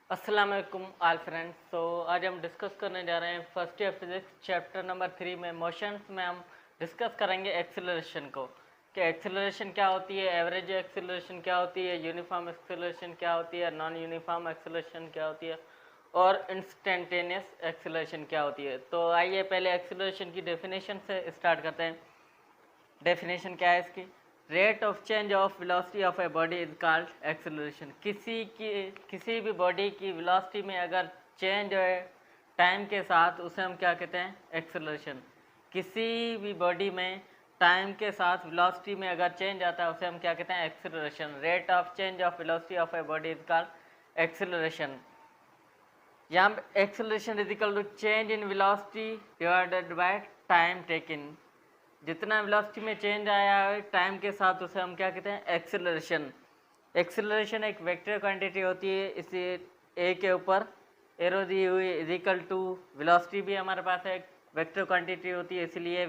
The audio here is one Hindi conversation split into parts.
अस्सलाम वालेकुम ऑल फ्रेंड्स। तो आज हम डिस्कस करने जा रहे हैं first year physics chapter number 3 में मोशंस में हम डिस्कस करेंगे एक्सेलरेशन को कि एक्सेलरेशन क्या होती है, एवरेज एक्सेलरेशन क्या होती है, यूनिफॉर्म एक्सेलरेशन क्या होती है, नॉन यूनिफॉर्म एक्सेलरेशन क्या होती है और इंस्टेंटेनियस एक्सेलरेशन क्या होती है। तो आइए पहले एक्सेलरेशन की डेफिनेशन से स्टार्ट करते हैं। डेफिनेशन क्या है इसकी? Rate of change of velocity of a body is called acceleration. किसी भी बॉडी की वेलोसिटी में अगर चेंज है टाइम के साथ, उसे हम क्या कहते हैं? एक्सेलरेशन। किसी भी बॉडी में टाइम के साथ वेलोसिटी में अगर चेंज आता है, उसे हम क्या कहते हैं? Acceleration. Rate of change of velocity of a body is called acceleration. यहाँ पे acceleration is equal to change in velocity divided by time taken. जितना वेलोसिटी में चेंज आया है टाइम के साथ, उसे हम क्या कहते हैं? एक्सेलरेशन। एक्सेलरेशन एक वेक्टर क्वांटिटी होती है। इसे ए के ऊपर एरो दी हुई इज इक्वल टू वेलोसिटी भी हमारे पास एक वेक्टर क्वांटिटी होती है, इसलिए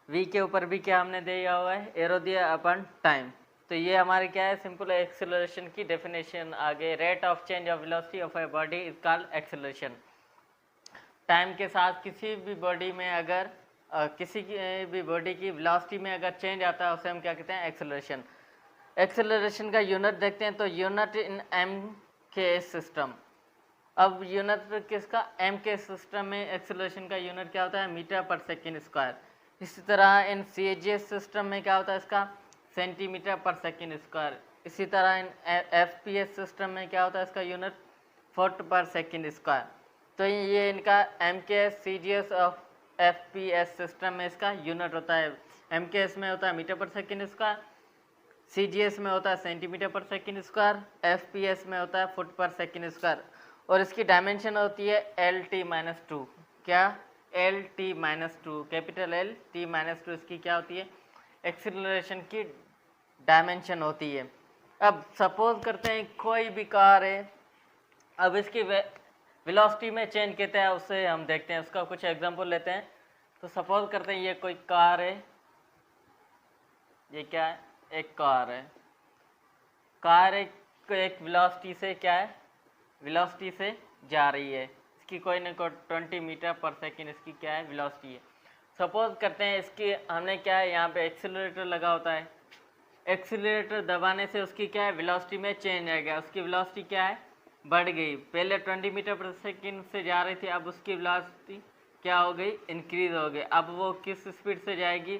वी के ऊपर भी क्या हमने दिया हुआ है? एरो दिया अपन टाइम। तो ये हमारे क्या है? सिंपल एक्सेलरेशन की डेफिनेशन। आगे rate of change of velocity of a body is called acceleration. Time के साथ किसी भी बॉडी में अगर किसी की भी बॉडी की वेलोसिटी में अगर चेंज आता है, उसे हम क्या कहते हैं? एक्सेलरेशन। एक्सेलरेशन का यूनिट देखते हैं तो यूनिट इन एम के सिस्टम। अब यूनिट किसका? एम के सिस्टम में एक्सेलरेशन का यूनिट क्या होता है? मीटर पर सेकेंड स्क्वायर। इसी तरह इन सी जी एस सिस्टम में क्या होता है इसका? सेंटीमीटर पर सेकेंड स्क्वायर। इसी तरह इन एफ पी एस सिस्टम में क्या होता है इसका यूनिट? फुट पर सेकेंड स्क्वायर। तो ये इनका M K S C G S of F P S system में इसका यूनिट होता है। एम के एस में होता है मीटर पर सेकेंड स्क्वायर, सी जी एस में होता है सेंटीमीटर पर second square, F P S में होता है फुट पर सेकेंड स्क्वायर। और इसकी डायमेंशन होती है एल टी माइनस टू। क्या? L T minus two, capital L T minus two इसकी क्या होती है? एक्सीलरेशन की डायमेंशन होती है। अब सपोज करते हैं कोई भी कार है, अब इसकी वेलोसिटी में चेंज कहते हैं, उससे हम देखते हैं, उसका कुछ एग्जांपल लेते हैं। तो सपोज करते हैं ये कोई कार है, ये क्या है? एक कार है। कार एक वेलोसिटी से क्या है? वेलोसिटी से जा रही है। इसकी कोई ना कोई 20 मीटर पर सेकेंड इसकी क्या है? वेलोसिटी है। सपोज करते हैं इसकी हमने क्या है, यहाँ पे एक्सीलरेटर लगा होता है। एक्सीलरेटर दबाने से उसकी क्या है? वेलोसिटी में चेंज आ गया। उसकी वेलोसिटी क्या है? बढ़ गई। पहले 20 मीटर पर सेकेंड से जा रही थी, अब उसकी वेलोसिटी क्या हो गई? इंक्रीज हो गई। अब वो किस स्पीड से जाएगी?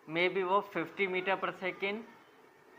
मे बी वो 50 मीटर पर सेकेंड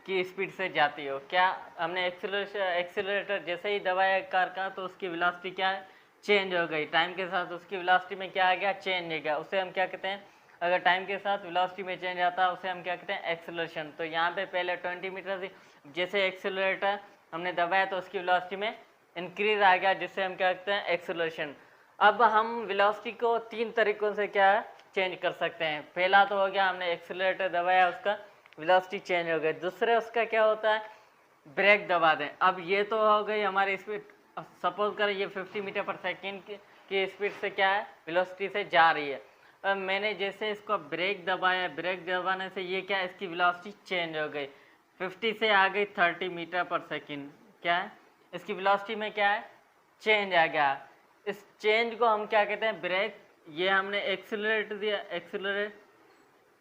की स्पीड से जाती हो। क्या हमने एक्सीलरेटर जैसे ही दबाया कार का, तो उसकी वेलोसिटी क्या है? चेंज हो गई। टाइम के साथ उसकी वेलोसिटी में क्या आ गया? चेंज आ गया। उसे हम क्या कहते हैं? अगर टाइम के साथ वेलोसिटी में चेंज आता है, उसे हम क्या कहते हैं? एक्सेलरेशन। तो यहाँ पे पहले 20 मीटर थी, जैसे एक्सेलरेटर हमने दबाया तो उसकी वेलोसिटी में इंक्रीज आ गया, जिससे हम क्या कहते हैं? एक्सेलरेशन। अब हम वेलोसिटी को 3 तरीकों से क्या है? चेंज कर सकते हैं। पहला तो हो गया हमने एक्सेलरेटर दबाया, उसका वेलोसिटी चेंज हो गई। दूसरे उसका क्या होता है? ब्रेक दबा दें। अब ये तो हो गई हमारी स्पीड। सपोज करें ये 50 मीटर पर सेकेंड की स्पीड से क्या है? वेलोसिटी से जा रही है। अब मैंने जैसे इसको ब्रेक दबाया, ब्रेक दबाने से ये क्या? इसकी वेलोसिटी चेंज हो गई। 50 से आ गई 30 मीटर पर सेकेंड। क्या है? इसकी वेलोसिटी में क्या है? चेंज आ गया। इस चेंज को हम क्या कहते हैं? ब्रेक। ये हमने एक्सीलरेटर दिया,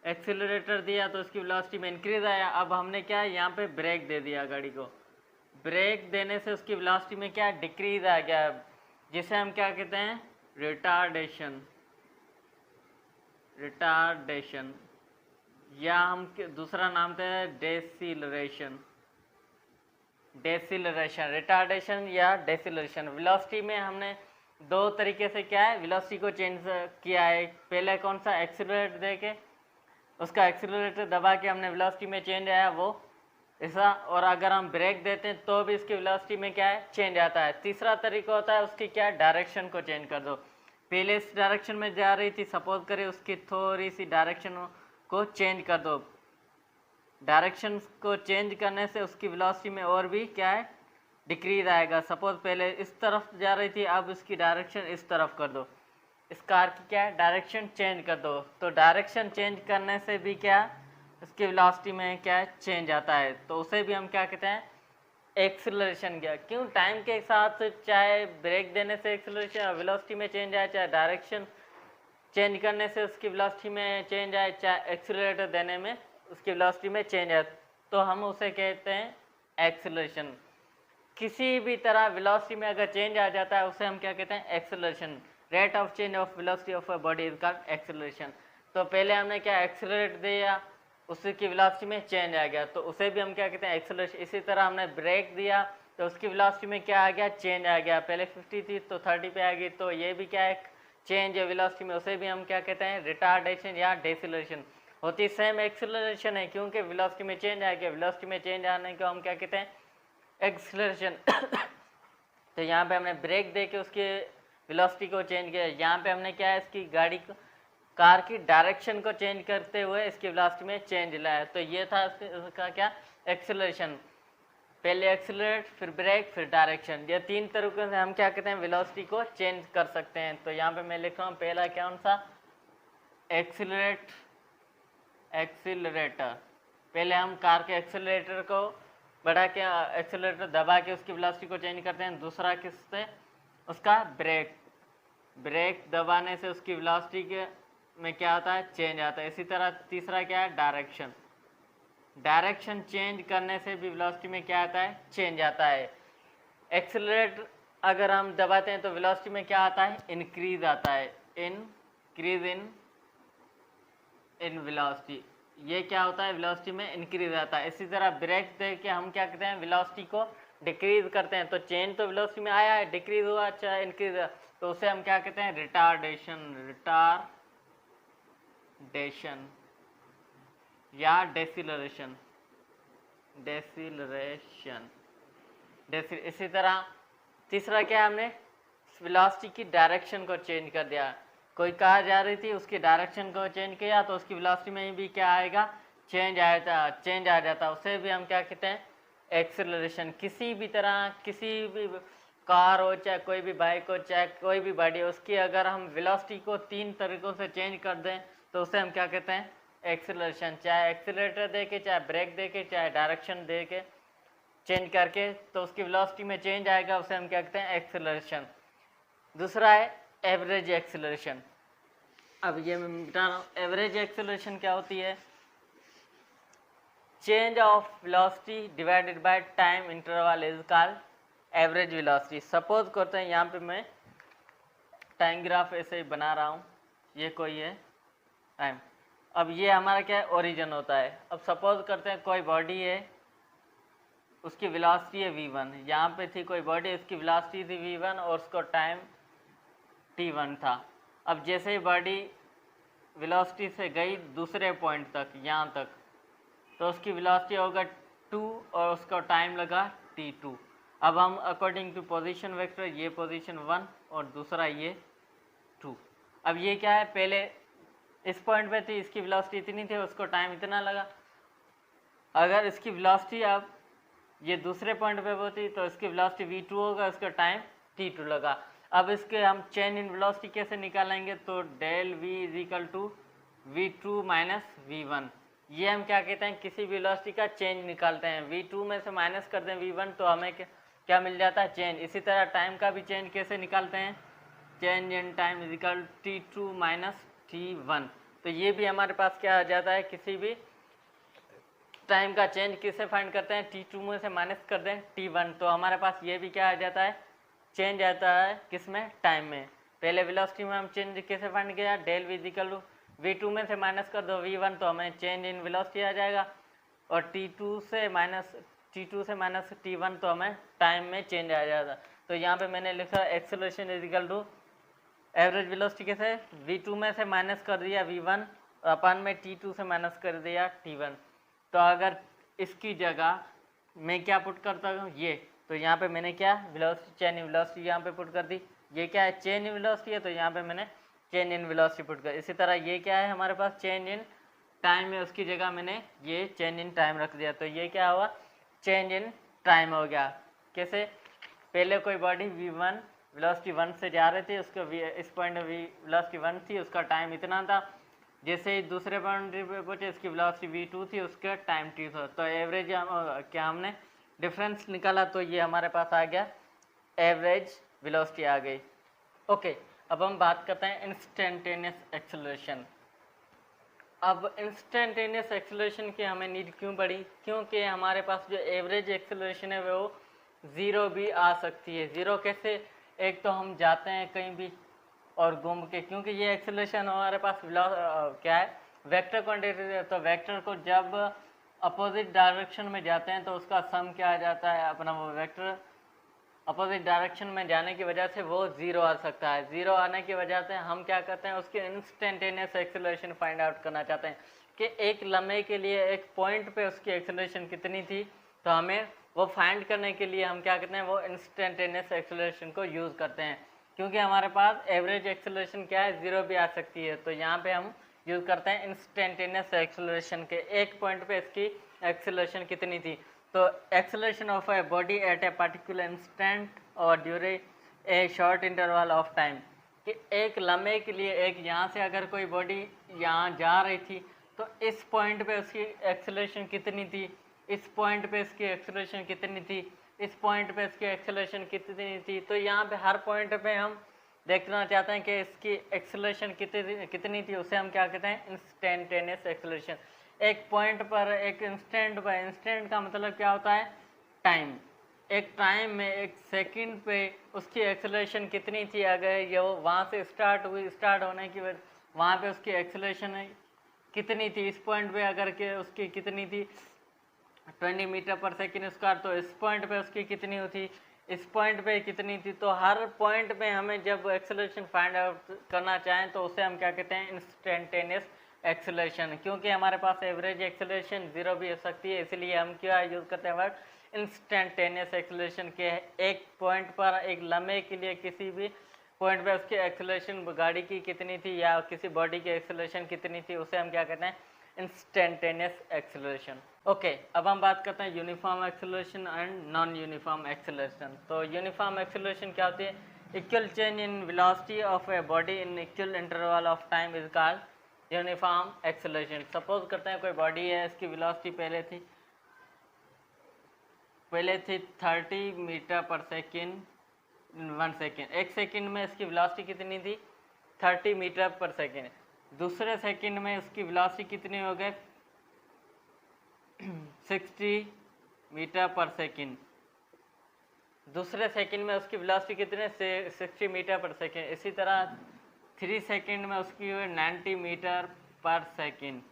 एक्सीलरेटर दिया तो उसकी वेलोसिटी में इंक्रीज आया। अब हमने क्या है? यहाँ पे ब्रेक दे दिया गाड़ी को। ब्रेक देने से उसकी वेलोसिटी में क्या? डिक्रीज आ गया, जिसे हम क्या कहते हैं? रिटार्डेशन। रिटार्डेशन या हम दूसरा नाम देते हैं डेसिलरेशन। डेसिलरेशन, रिटार्डेशन या डेसिलरेशन। वेलोसिटी में हमने 2 तरीके से क्या है? वेलोसिटी को चेंज किया है। पहले कौन सा? एक्सीलरेटर दे के, उसका एक्सीलरेटर दबा के हमने वेलोसिटी में चेंज आया वो ऐसा। और अगर हम ब्रेक देते हैं तो भी इसकी वेलोसिटी में क्या है? चेंज आता है। तीसरा तरीका होता है उसकी क्या? डायरेक्शन को चेंज कर दो। पहले इस डायरेक्शन में जा रही थी, सपोज करें उसकी थोड़ी सी डायरेक्शन को चेंज कर दो। डायरेक्शन को चेंज करने से उसकी वेलोसिटी में और भी क्या है? डिक्रीज आएगा। सपोज पहले इस तरफ जा रही थी, अब इसकी डायरेक्शन इस तरफ कर दो। इस कार की क्या है? डायरेक्शन चेंज कर दो। तो डायरेक्शन चेंज करने से भी क्या? इसकी वेलोसिटी में क्या है? चेंज आता है। तो उसे भी हम क्या कहते हैं? एक्सेलरेशन क्या, क्यों टाइम के साथ चाहे ब्रेक देने से एक्सेलरेशन वेलोसिटी में चेंज आए, चाहे डायरेक्शन चेंज करने से उसकी वेलोसिटी में चेंज आए, चाहे एक्सीलरेटर देने में उसकी वेलोसिटी में चेंज आए, तो हम उसे कहते हैं एक्सेलरेशन। किसी भी तरह वेलोसिटी में अगर चेंज आ जाता है उसे हम क्या कहते हैं acceleration. Rate of change of velocity of a body is called acceleration. तो पहले हमने क्या एक्सेलरेट दिया, उसकी वेलोसिटी में चेंज आ गया, तो उसे भी हम क्या कहते हैं एक्सेलरेशन। इसी तरह हमने ब्रेक दिया तो उसकी वेलोसिटी में क्या आ गया, चेंज आ गया, पहले 50 थी तो 30 पे आ गई, तो ये भी क्या है चेंज है वेलोसिटी में, उसे भी हम क्या कहते हैं रिटार्डेशन या डेसिलरेशन। होती सेम एक्सेलरेशन है क्योंकि वेलोसिटी में चेंज आ गया, वेलोसिटी में चेंज आने को हम क्या कहते हैं एक्सेलरेशन। तो यहाँ पे हमने ब्रेक दे के उसके वेलोसिटी को चेंज किया, यहाँ पे हमने क्या है इसकी गाड़ी को कार की डायरेक्शन को चेंज करते हुए इसकी वेलोसिटी में चेंज लाया। तो ये था उसका क्या एक्सेलरेशन, पहले एक्सेलरेट फिर ब्रेक फिर डायरेक्शन। ये तीन तरीकों से हम क्या कहते हैं वेलोसिटी को चेंज कर सकते हैं। तो यहाँ पे मैं लिख रहा हूँ पहला कौन सा एक्सेलरेट, एक्सीलरेटर। पहले हम कार के एक्सेलरेटर को बढ़ा के एक्सेलरेटर दबा के उसकी वेलोसिटी को चेंज करते हैं। दूसरा किससे, उसका ब्रेक, ब्रेक दबाने से उसकी वेलोसिटी के में क्या होता है चेंज आता है। इसी तरह तीसरा क्या है डायरेक्शन, डायरेक्शन चेंज करने से भी वेलोसिटी में क्या आता है चेंज आता है। एक्सेलरेट अगर हम दबाते हैं तो वेलोसिटी में क्या आता है इंक्रीज आता है, इंक्रीज इन वेलोसिटी, ये क्या होता है वेलोसिटी में इंक्रीज आता है। इसी तरह ब्रेक दे के हम क्या कहते हैं वेलोसिटी को डिक्रीज करते हैं। तो चेंज तो वेलोसिटी में आया है, डिक्रीज हुआ चाहे इंक्रीज हुआ, तो उसे हम क्या कहते हैं रिटार्डेशन, रिटार्डेशन या डेसिलरेशन, डेसिलरेशन। इसी तरह तीसरा क्या है हमने वेलोसिटी की डायरेक्शन को चेंज कर दिया, कोई कार जा रही थी उसकी डायरेक्शन को चेंज किया तो उसकी वेलोसिटी में भी क्या आएगा चेंज आएगा, चेंज आ जाता है, उसे भी हम क्या कहते हैं एक्सेलरेशन। किसी भी तरह किसी भी कार हो चाहे कोई भी बाइक हो चाहे कोई भी बॉडी हो, उसकी अगर हम वेलोसिटी को तीन तरीकों से चेंज कर दें तो उसे हम क्या कहते हैं एक्सेलरेशन। चाहे एक्सेलरेटर दे के, चाहे ब्रेक दे के, चाहे डायरेक्शन दे के चेंज करके तो उसकी वेलोसिटी में चेंज आएगा, उसे हम क्या कहते हैं एक्सेलरेशन। दूसरा है एवरेज एक्सेलरेशन। अब ये मैं बता रहा हूँ एवरेज एक्सेलरेशन क्या होती है, change of velocity divided by time interval is called average velocity. Suppose करते हैं यहाँ पे मैं टाइम ग्राफ ऐसे ही बना रहा हूँ, ये कोई है टाइम, अब ये हमारा क्या है ओरिजिन होता है। अब सपोज करते हैं कोई बॉडी है उसकी वेलोसिटी है v1, यहाँ पे थी कोई बॉडी उसकी वेलोसिटी थी v1 और उसको टाइम t1 था। अब जैसे ही बॉडी वेलोसिटी से गई दूसरे पॉइंट तक यहाँ तक तो उसकी वेलोसिटी होगा 2 और उसका टाइम लगा t2। अब हम अकॉर्डिंग टू पोजीशन वेक्टर, ये पोजीशन 1 और दूसरा ये 2। अब ये क्या है पहले इस पॉइंट पे थी इसकी वेलोसिटी इतनी थी उसको टाइम इतना लगा, अगर इसकी वेलोसिटी अब ये दूसरे पॉइंट पे होती तो इसकी वेलोसिटी v2 होगा, इसका टाइम t2 लगा। अब इसके हम चेंज इन वेलोसिटी कैसे निकालेंगे, तो del v is equal to v2 minus v1। ये हम क्या कहते हैं किसी वेलोसिटी का चेंज निकालते हैं, v2 में से माइनस कर दें v1 तो हमें क्या मिल जाता है चेंज। इसी तरह टाइम का भी चेंज कैसे निकालते हैं, change in time is equal t2 minus t1। तो ये भी हमारे पास क्या आ जाता है किसी भी टाइम का चेंज किससे फाइंड करते हैं t2 में से माइनस कर दें t1, तो हमारे पास ये भी क्या आ जाता है चेंज आता है किसमें टाइम में। पहले वेलोसिटी में हम चेंज कैसे फाइंड किया, del v equal to v2 में से माइनस कर दो v1 तो हमें चेंज इन वेलोसिटी आ जाएगा, और t2 से माइनस t1 तो हमें टाइम में चेंज आ जाएगा। तो यहाँ पे मैंने लिखा acceleration is equal to average velocity कैसे v2 में से माइनस कर दिया v1 अपन में t2 से माइनस कर दिया t1। तो अगर इसकी जगह मैं क्या पुट करता हूँ ये, तो यहाँ पे मैंने क्या वेलोसिटी चेंज इन वेलोसिटी यहाँ पे पुट कर दी, ये क्या है चेंज इन वेलोसिटी है तो यहाँ पे मैंने चेंज इन वेलोसिटी पुट कर। इसी तरह ये क्या है हमारे पास चेंज इन टाइम है, उसकी जगह मैंने ये चेंज इन टाइम रख दिया, तो ये क्या हुआ चेंज इन टाइम हो गया। कैसे, पहले कोई बॉडी v1 वेलोसिटी 1 से जा रहे थे, उसको इस पॉइंट वेलोसिटी 1 थी, उसका टाइम इतना था, जैसे ही दूसरे पॉइंट पे पहुंचे इसकी वेलोसिटी v2 थी, उसका टाइम t था। तो एवरेज क्या हमने डिफरेंस निकाला तो ये हमारे पास आ गया एवरेज वेलोसिटी आ गई। ओके, अब हम बात करते हैं इंस्टेंटेनियस एक्सेलरेशन। अब इंस्टेंटेनियस एक्सेलरेशन की हमें नीड क्यों पड़ी? क्योंकि हमारे पास जो एवरेज एक्सेलरेशन है वो ज़ीरो भी आ सकती है। ज़ीरो कैसे? एक तो हम जाते हैं कहीं भी और घूम के, क्योंकि ये एक्सेलरेशन हमारे पास क्या है, वेक्टर क्वांटिटी है, तो वेक्टर को जब अपोजिट डायरेक्शन में जाते हैं तो उसका सम क्या आ जाता है अपना, वो वेक्टर अपोजिट डायरेक्शन में जाने की वजह से वो ज़ीरो आ सकता है। ज़ीरो आने की वजह से हम क्या करते हैं, उसकी इंस्टेंटेनियस एक्सेलरेशन फाइंड आउट करना चाहते हैं कि एक लम्हे के लिए एक पॉइंट पे उसकी एक्सेलरेशन कितनी थी। तो हमें वो फाइंड करने के लिए हम क्या करते हैं, वो इंस्टेंटेनियस एक्सेलरेशन को यूज़ करते हैं। क्योंकि हमारे पास एवरेज एक्सेलरेशन क्या है, ज़ीरो भी आ सकती है, तो यहाँ पे हम यूज़ करते हैं इंस्टेंटेनियस एक्सेलरेशन के। एक पॉइंट पे इसकी एक्सेलरेशन कितनी थी, तो acceleration of a body at a particular instant और during a short interval of time, कि एक लम्हे के लिए एक यहाँ से अगर कोई बॉडी यहाँ जा रही थी तो इस पॉइंट पे उसकी एक्सेलरेशन कितनी थी, इस पॉइंट पे इसकी एक्सेलरेशन कितनी थी, इस पॉइंट पे इसकी एक्सेलरेशन कितनी थी। तो यहाँ पे हर पॉइंट पे हम देखना चाहते हैं कि इसकी एक्सेलरेशन कितनी थी, उसे हम क्या कहते हैं, इंस्टेंटेनियस एक्सेलरेशन। एक पॉइंट पर, एक इंस्टेंट पर, इंस्टेंट का मतलब क्या होता है, टाइम। एक टाइम में, एक सेकंड पे उसकी एक्सेलरेशन कितनी थी, अगर ये वहाँ से स्टार्ट हुई, स्टार्ट होने की वजह वहाँ पे उसकी एक्सेलरेशन कितनी थी, इस पॉइंट पे अगर के उसकी कितनी थी 20 मीटर पर सेकेंड स्क्वायर, तो इस पॉइंट पे उसकी कितनी होती, इस पॉइंट पे कितनी थी। तो हर पॉइंट पे हमें जब एक्सेलरेशन फाइंड आउट करना चाहें तो उसे हम क्या कहते हैं, इंस्टेंटेनियस एक्सेलरेशन। क्योंकि हमारे पास एवरेज एक्सेलरेशन ज़ीरो भी हो सकती है, इसलिए हम क्या यूज़ करते हैं वर्ड इंस्टेंटेनियस एक्सेलरेशन के। एक पॉइंट पर, एक लम्हे के लिए किसी भी पॉइंट पे उसकी एक्सेलरेशन गाड़ी की कितनी थी या किसी बॉडी की एक्सेलरेशन कितनी थी, उसे हम क्या कहते हैं, इंस्टेंटेनियस एक्सेलरेशन। ओके, अब हम बात करते हैं uniform acceleration and non uniform acceleration. तो यूनिफॉर्म एक्सेलरेशन क्या होती है, equal change in velocity of a body in equal interval of time is called uniform acceleration. Suppose करते हैं कोई बॉडी है, इसकी वेलोसिटी पहले थी 30 मीटर पर सेकेंड 1 सेकेंड। एक सेकेंड में इसकी वेलोसिटी कितनी थी, 30 मीटर पर सेकेंड। दूसरे सेकेंड में उसकी वेलोसिटी कितनी हो गई, 60 मीटर पर सेकेंड। दूसरे सेकंड में उसकी वेलोसिटी कितने से 60 मीटर पर सेकेंड। इसी तरह 3 सेकंड में उसकी 90 मीटर पर सेकेंड।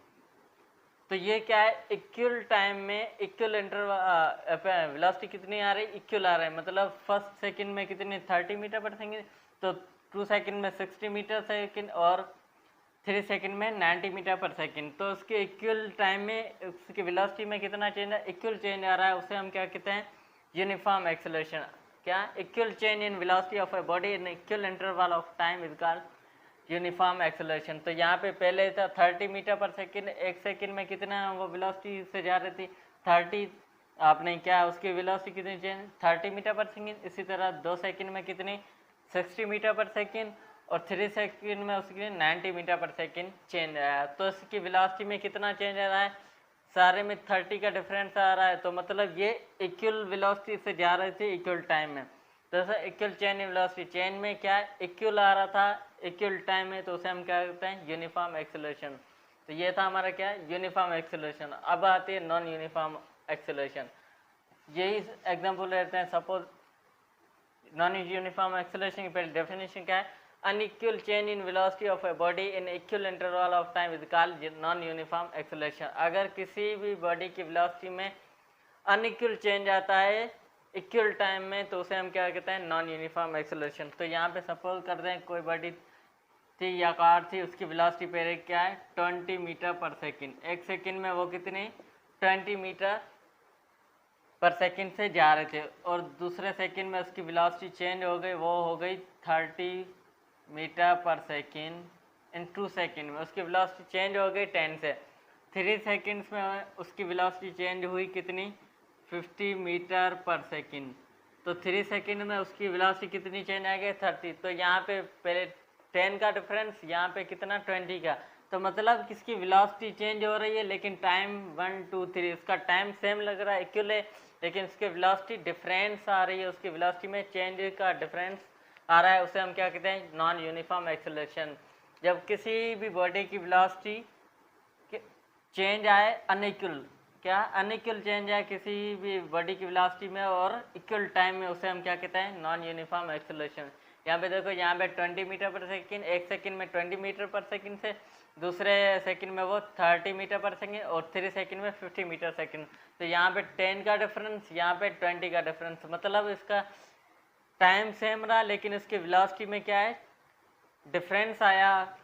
तो ये क्या है, इक्वल टाइम में इक्वल इंटरवल वेलोसिटी कितनी आ रही, इक्वल आ रहा है। मतलब फर्स्ट सेकंड में कितनी 30 मीटर पर सेकेंड, तो 2 सेकंड में 60 मीटर सेकेंड और 3 सेकंड में 90 मीटर पर सेकेंड। तो उसके इक्वल टाइम में उसकी वेलोसिटी में कितना चेंज है, इक्वल चेंज आ रहा है, उसे हम क्या कहते हैं, यूनिफॉर्म एक्सेलरेशन। क्या, equal change in velocity of a body in equal interval of time is called uniform acceleration. तो यहाँ पे पहले था 30 मीटर पर सेकेंड, एक सेकेंड में कितना वो वेलोसिटी से जा रही थी 30, आपने क्या उसकी वेलोसिटी कितनी चेंज 30 मीटर पर सेकेंड। इसी तरह 2 सेकेंड में कितनी 60 मीटर पर सेकेंड और 3 सेकेंड में उसकी 90 मीटर पर सेकेंड चेंज आया। तो इसकी वेलोसिटी में कितना चेंज आ रहा है, सारे में 30 का डिफरेंस आ रहा है। तो मतलब ये इक्वल वेलोसिटी से जा रहे थे इक्वल टाइम में। तो equal chain in velocity, chain में क्या इक्वल आ रहा था इक्वल टाइम में, तो उसे हम क्या कहते हैं, यूनिफॉर्म एक्सेलरेशन। तो ये था हमारा क्या, यूनिफॉर्म एक्सेलरेशन। अब आती है नॉन यूनिफॉर्म एक्सेलरेशन। यही एग्जांपल लेते हैं, सपोज नॉन यूनिफॉर्म एक्सेलरेशन की पहले डेफिनेशन क्या है, unequal change in velocity of a body in equal interval of time is called non uniform acceleration. अगर किसी भी बॉडी की वेलोसिटी में अनइक्वल चेंज आता है इक्वल टाइम में, तो उसे हम क्या कहते हैं, नॉन यूनिफॉर्म एक्सेलरेशन। तो यहाँ पे सपोज करते हैं कोई बॉडी थी या कार थी, उसकी वेलोसिटी पहले क्या है 20 मीटर पर सेकेंड। एक सेकेंड में वो कितनी 20 मीटर पर सेकेंड से जा रहे थे, और दूसरे सेकेंड में उसकी वेलोसिटी चेंज हो गई, वो हो गई 30 मीटर पर सेकेंड। इन 2 सेकेंड में उसकी वेलोसिटी चेंज हो गई 10 से। 3 सेकेंड्स में उसकी वेलोसिटी चेंज हुई कितनी 50 मीटर पर सेकेंड। तो 3 सेकेंड में उसकी वेलोसिटी कितनी चेंज आ गई 30। तो यहाँ पे पहले 10 का डिफरेंस, यहाँ पे कितना 20 का। तो मतलब किसकी वेलोसिटी चेंज हो रही है लेकिन टाइम 1 2 3 इसका टाइम सेम लग रहा है, इक्वल है, लेकिन उसकी वेलोसिटी डिफरेंस आ रही है, उसकी वेलोसिटी में चेंज का डिफरेंस आ रहा है, उसे हम क्या कहते हैं, नॉन यूनिफॉर्म एक्सेलरेशन। जब किसी भी बॉडी की वेलोसिटी चेंज आए अनइक्वल, क्या अनइक्वल चेंज आए किसी भी बॉडी की वेलोसिटी में और इक्वल टाइम में, उसे हम क्या कहते हैं, नॉन यूनिफॉर्म एक्सेलरेशन। यहाँ पे देखो, यहाँ पे 20 मीटर पर सेकंड, एक सेकंड में 20 मीटर पर सेकंड से दूसरे सेकंड में वो 30 मीटर पर सेकंड और 3 सेकंड में 50 मीटर सेकंड। तो यहाँ पे 10 का डिफरेंस, यहाँ पे 20 का डिफरेंस, मतलब इसका टाइम सेम रहा लेकिन इसकी वेलोसिटी में क्या है, डिफरेंस आया,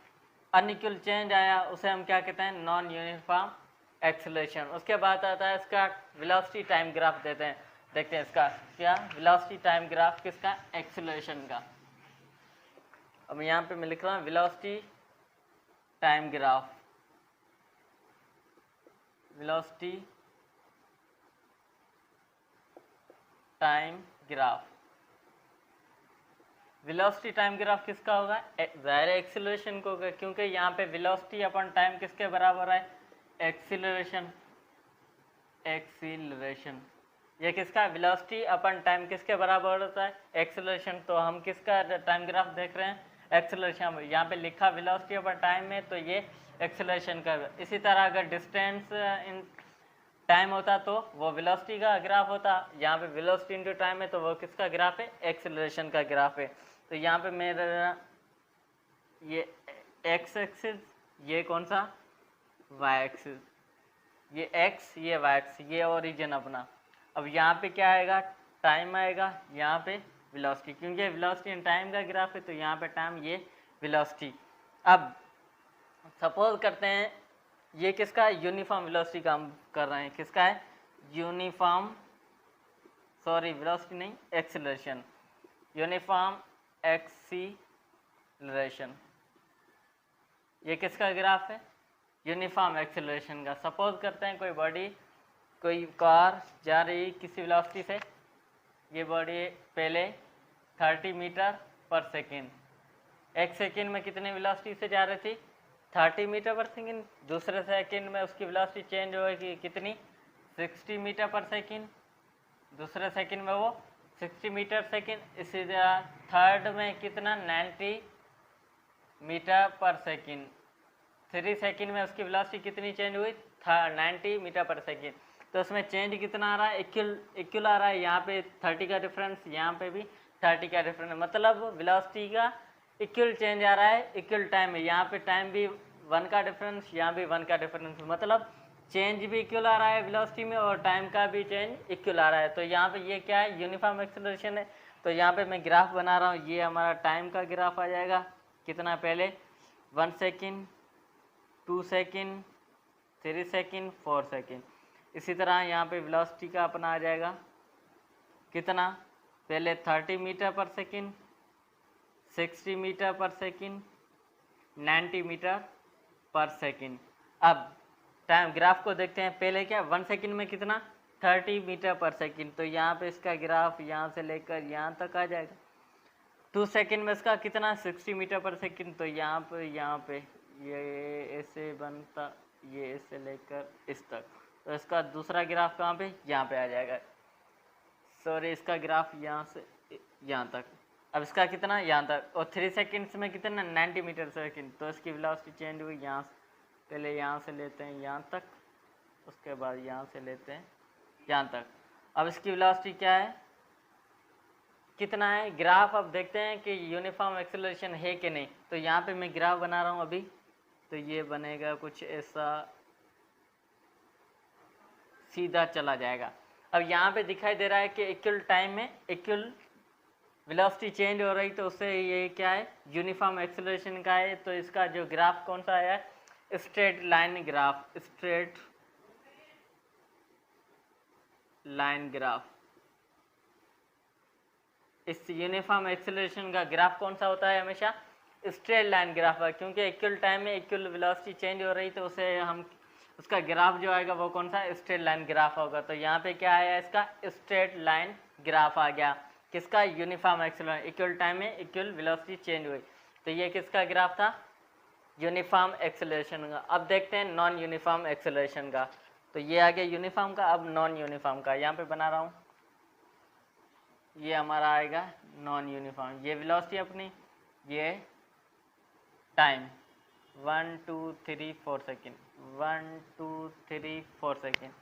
अनइक्वल चेंज आया, उसे हम क्या कहते हैं, नॉन यूनिफॉर्म एक्सेलरेशन। उसके बाद आता है इसका वेलोसिटी टाइम ग्राफ देते हैं, देखते हैं इसका क्या वेलोसिटी टाइम ग्राफ किसका, एक्सेलरेशन का। अब यहाँ पे मैं लिख रहा हूँ velocity time graph, velocity time graph. Velocity time graph किसका होगा, जाहिर है एक्सीलरेशन को होगा, क्योंकि यहाँ पे वेलोसिटी अपन टाइम किसके बराबर है, एक्सीलरेशन, एक्सीलरेशन। ये किसका, वेलोसिटी अपन टाइम किसके बराबर होता है, एक्सीलरेशन। तो हम किसका टाइम ग्राफ देख रहे हैं, एक्सीलरेशन। यहाँ पे लिखा वेलोसिटी अपन टाइम में, तो ये एक्सीलरेशन का। इसी तरह अगर डिस्टेंस इन टाइम होता तो वो वेलोसिटी का ग्राफ होता, यहाँ पे वेलोसिटी इनटू टाइम है तो वो किसका ग्राफ है, एक्सीलरेशन का ग्राफ है। तो यहाँ पे मेरा ये एक्स एक्सिस, ये कौन सा, वाई एक्सिस, ये एक्स ये वाई एक्सिस, ये ओरिजिन अपना। अब यहाँ पे क्या आएगा, टाइम आएगा, यहाँ पे वेलोसिटी, क्योंकि वेलोसिटी एंड टाइम का ग्राफ है तो यहाँ पे टाइम, ये वेलोसिटी। अब सपोज करते हैं ये किसका, यूनिफॉर्म वेलोसिटी का हम कर रहे हैं, किसका है, यूनिफॉर्म, सॉरी वेलोसिटी नहीं, एक्सीलरेशन, यूनिफॉर्म एक्सीलरेशन। ये किसका ग्राफ है, यूनिफॉर्म एक्सीलरेशन का। सपोज करते हैं कोई बॉडी, कोई कार जा रही किसी वेलोसिटी से, ये बॉडी पहले 30 मीटर पर सेकेंड, एक सेकेंड में कितनी वेलोसिटी से जा रही थी, 30 मीटर पर सेकेंड। दूसरे सेकेंड में उसकी वेलोसिटी चेंज होगी कितनी, 60 मीटर पर सेकेंड, दूसरे सेकेंड में वो 60 मीटर सेकेंड। इसी तरह थर्ड में कितना, 90 मीटर पर सेकेंड। 3 सेकेंड में उसकी वेलोसिटी कितनी चेंज हुई, 90 मीटर पर सेकेंड। तो उसमें चेंज कितना आ रहा है, इक्वल आ रहा है। यहाँ पे 30 का डिफरेंस, यहाँ पे भी 30 का डिफरेंस, मतलब वेलोसिटी का इक्वल चेंज आ रहा है, इक्वल टाइम है। यहाँ पे टाइम भी 1 का डिफरेंस, यहाँ भी 1 का डिफरेंस, मतलब चेंज भी इक्वल आ रहा है वेलोसिटी में और टाइम का भी चेंज इक्वल आ रहा है। तो यहाँ पे ये क्या है, यूनिफॉर्म एक्सेलरेशन है। तो यहाँ पे मैं ग्राफ बना रहा हूँ, ये हमारा टाइम का ग्राफ आ जाएगा, कितना, पहले 1 सेकेंड, 2 सेकेंड, 3 सेकेंड, 4 सेकेंड। इसी तरह यहाँ पे वेलोसिटी का अपना आ जाएगा, कितना, पहले 30 मीटर पर सेकेंड, 60 मीटर पर सेकेंड, 90 मीटर पर सेकेंड। अब टाइम ग्राफ को देखते हैं, पहले क्या 1 सेकेंड में कितना, 30 मीटर पर सेकेंड। तो यहाँ पे इसका ग्राफ यहाँ से लेकर यहाँ तक आ जाएगा। 2 सेकेंड में इसका कितना, 60 मीटर पर सेकेंड। तो यहाँ पे ये ऐसे बनता, ये ऐसे लेकर इस तक। तो इसका दूसरा ग्राफ कहाँ पे, यहाँ पे आ जाएगा। सॉरी, इसका ग्राफ यहाँ से यहाँ तक। अब इसका कितना, यहाँ तक। और 3 सेकेंड्स में कितना, 90 मीटर सेकेंड। तो इसकी वेलोसिटी चेंज हुई, यहाँ से पहले यहाँ से लेते हैं यहाँ तक, उसके बाद यहाँ से लेते हैं यहाँ तक। अब इसकी वेलोसिटी क्या है, कितना है ग्राफ। अब देखते हैं कि यूनिफॉर्म एक्सेलरेशन है कि नहीं। तो यहाँ पे मैं ग्राफ बना रहा हूँ अभी, तो ये बनेगा कुछ ऐसा, सीधा चला जाएगा। अब यहाँ पे दिखाई दे रहा है कि इक्वल टाइम में इक्वल वेलोसिटी चेंज हो रही, तो उससे ये क्या है, यूनिफॉर्म एक्सेलरेशन का है। तो इसका जो ग्राफ कौन सा आया है, straight line graph, straight line graph. इस यूनिफॉर्म एक्सेलरेशन का ग्राफ कौन सा होता है, हमेशा स्ट्रेट लाइन ग्राफ है, क्योंकि इक्वल टाइम में इक्वल वेलोसिटी चेंज हो रही, तो उसे हम, उसका ग्राफ जो आएगा वो कौन सा, स्ट्रेट लाइन ग्राफ होगा। तो यहाँ पे क्या आया, इसका स्ट्रेट लाइन ग्राफ आ गया, किसका, यूनिफॉर्म एक्सेलरेशन, इक्वल टाइम में इक्वल वेलोसिटी चेंज हुई। तो ये किसका ग्राफ था, यूनिफॉर्म एक्सेलरेशन का। अब देखते हैं नॉन यूनिफॉर्म एक्सेलरेशन का। तो ये आ गया यूनिफॉर्म का। अब नॉन यूनिफॉर्म का यहाँ पे बना रहा हूँ, ये हमारा आएगा नॉन यूनिफॉर्म। ये वेलोसिटी अपनी, ये टाइम 1 2 3 4 सेकेंड, 1 2 3 4 सेकेंड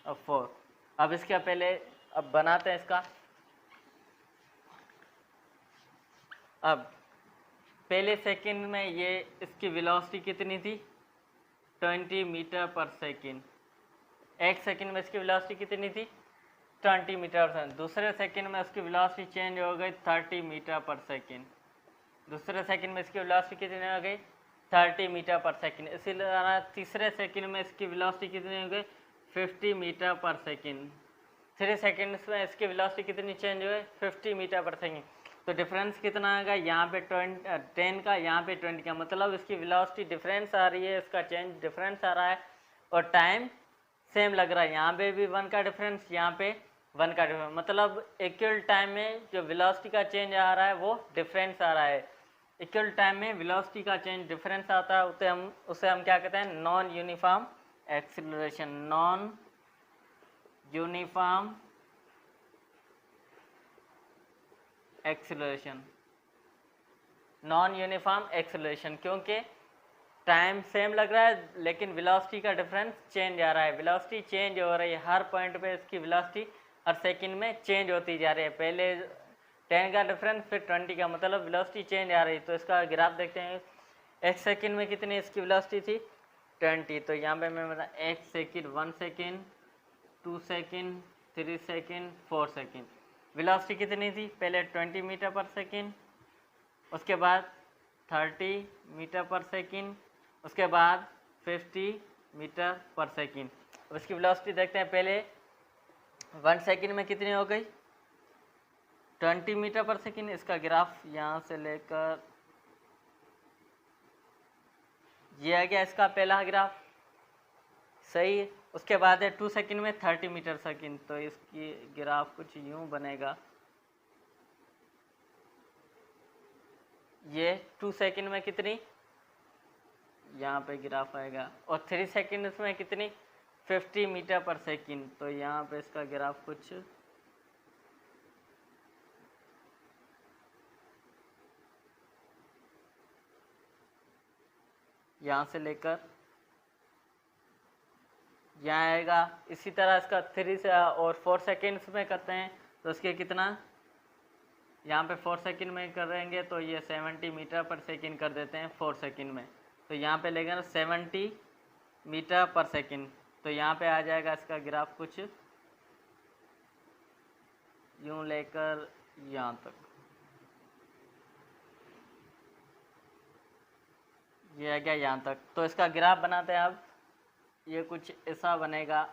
और 4। अब इसके पहले अब बनाते हैं इसका। अब पहले सेकंड में ये इसकी वेलोसिटी कितनी थी, 20 मीटर पर सेकंड। एक सेकंड में इसकी वेलोसिटी कितनी थी, 20 मीटर पर सेकंड। दूसरे सेकंड में उसकी वेलोसिटी चेंज हो गई 30 मीटर पर सेकंड। दूसरे सेकंड में इसकी वेलोसिटी कितनी हो गई, 30 मीटर पर सेकंड। इसी तरह तीसरे सेकंड में इसकी वेलोसिटी कितनी हो गई, 50 मीटर पर सेकंड। 3 सेकंड्स में इसकी वेलोसिटी कितनी चेंज हो गई, 50 मीटर पर सेकंड। तो डिफरेंस कितना आएगा, यहाँ पे 10 का, यहाँ पे 20 का, मतलब इसकी वेलोसिटी डिफरेंस आ रही है, इसका चेंज डिफरेंस आ रहा है और टाइम सेम लग रहा है। यहाँ पे भी 1 का डिफरेंस, यहाँ पे 1 का डिफरेंस, मतलब इक्वल टाइम में जो वेलोसिटी का चेंज आ रहा है वो डिफरेंस आ रहा है। इक्वल टाइम में वेलोसिटी का चेंज डिफरेंस आता है, उसे हम क्या कहते हैं, non uniform acceleration. Non uniform acceleration, non uniform acceleration, क्योंकि टाइम सेम लग रहा है लेकिन वेलोसिटी का डिफरेंस चेंज आ रहा है। वेलोसिटी चेंज हो रही है, हर पॉइंट पे इसकी वेलोसिटी हर सेकंड में चेंज होती जा रही है। पहले 10 का डिफरेंस, फिर 20 का, मतलब वेलोसिटी चेंज आ रही है। तो इसका ग्राफ देखते हैं, एक सेकंड में कितनी इसकी वेलोसिटी थी, 20। तो यहाँ पे मैं बता, 1 second, 1 second, 2 second, 3 second, 4 second. Velocity कितनी थी, पहले 20 मीटर पर सेकंड, उसके बाद 30 मीटर पर सेकंड, उसके बाद 50 मीटर पर सेकंड। अब इसकी वेलोसिटी देखते हैं, पहले 1 सेकंड में कितनी हो गई, 20 मीटर पर सेकंड। इसका ग्राफ यहाँ से लेकर ये आ गया इसका पहला ग्राफ, सही। उसके बाद है 2 सेकंड में 30 मीटर सेकंड। तो इसकी ग्राफ कुछ यूं बनेगा, ये 2 सेकंड में कितनी, यहाँ पे ग्राफ आएगा, और 3 सेकंड में कितनी, 50 मीटर पर सेकंड। तो यहाँ पे इसका ग्राफ कुछ यहाँ से लेकर यहाँ आएगा। इसी तरह इसका 3 से और 4 सेकंड्स में करते हैं तो इसके कितना, यहाँ पे 4 सेकंड में करेंगे तो ये 70 मीटर पर सेकंड कर देते हैं 4 सेकंड में। तो यहाँ पे लेकर 70 मीटर पर सेकंड। तो यहाँ पे आ जाएगा इसका ग्राफ कुछ यूँ लेकर यहाँ तक, ये आ गया यहाँ तक। तो इसका ग्राफ बनाते हैं अब, ये कुछ ऐसा बनेगा,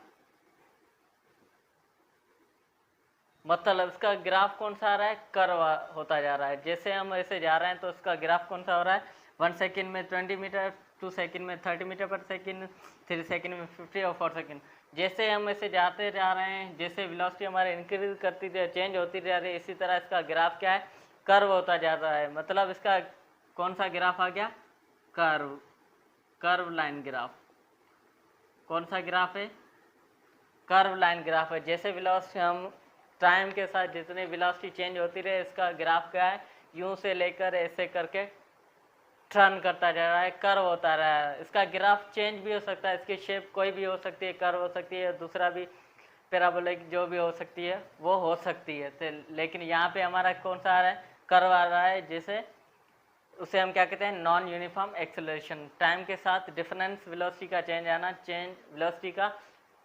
मतलब इसका ग्राफ कौन सा आ रहा है, कर्व होता जा रहा है। जैसे हम ऐसे जा रहे हैं तो इसका ग्राफ कौन सा हो रहा है, 1 सेकंड में 20 मीटर, 2 सेकंड में 30 मीटर पर सेकंड, 3 सेकंड में 50 और 4 सेकंड। जैसे हम ऐसे जाते जा रहे हैं, जैसे वेलोसिटी हमारे इंक्रीज करती चेंज होती जा रही है, इसी तरह इसका ग्राफ क्या है, कर्व होता जा रहा है। मतलब इसका कौन सा ग्राफ आ गया, कर्व, कर्व लाइन ग्राफ। कौन सा ग्राफ है, कर्व लाइन ग्राफ है। जैसे वेलोसिटी हम टाइम के साथ जितनी वेलोसिटी चेंज होती रहे, इसका ग्राफ क्या है, यूं से लेकर ऐसे करके टर्न करता जा रहा है, कर्व होता रहा है। इसका ग्राफ चेंज भी हो सकता है, इसकी शेप कोई भी हो सकती है, कर्व हो सकती है, दूसरा भी पैराबोलिक जो भी हो सकती है वो हो सकती है। तो लेकिन यहाँ पे हमारा कौन सा आ रहा है, कर्व आ रहा है, जैसे उसे हम क्या कहते हैं, नॉन यूनिफॉर्म एक्सेलरेशन। टाइम के साथ डिफरेंस वेलोसिटी का चेंज आना, वेलोसिटी का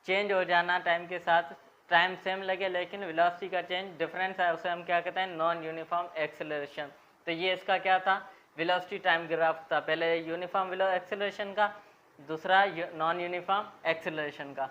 चेंज हो जाना टाइम के साथ, टाइम सेम लगे लेकिन वेलोसिटी का चेंज डिफरेंस है, उसे हम क्या कहते हैं, नॉन यूनिफॉर्म एक्सेलरेशन। तो ये इसका क्या था, वेलोसिटी टाइम ग्राफ था, पहले यूनिफॉर्म एक्सेलरेशन का, दूसरा नॉन यूनिफॉर्म एक्सेलरेशन का।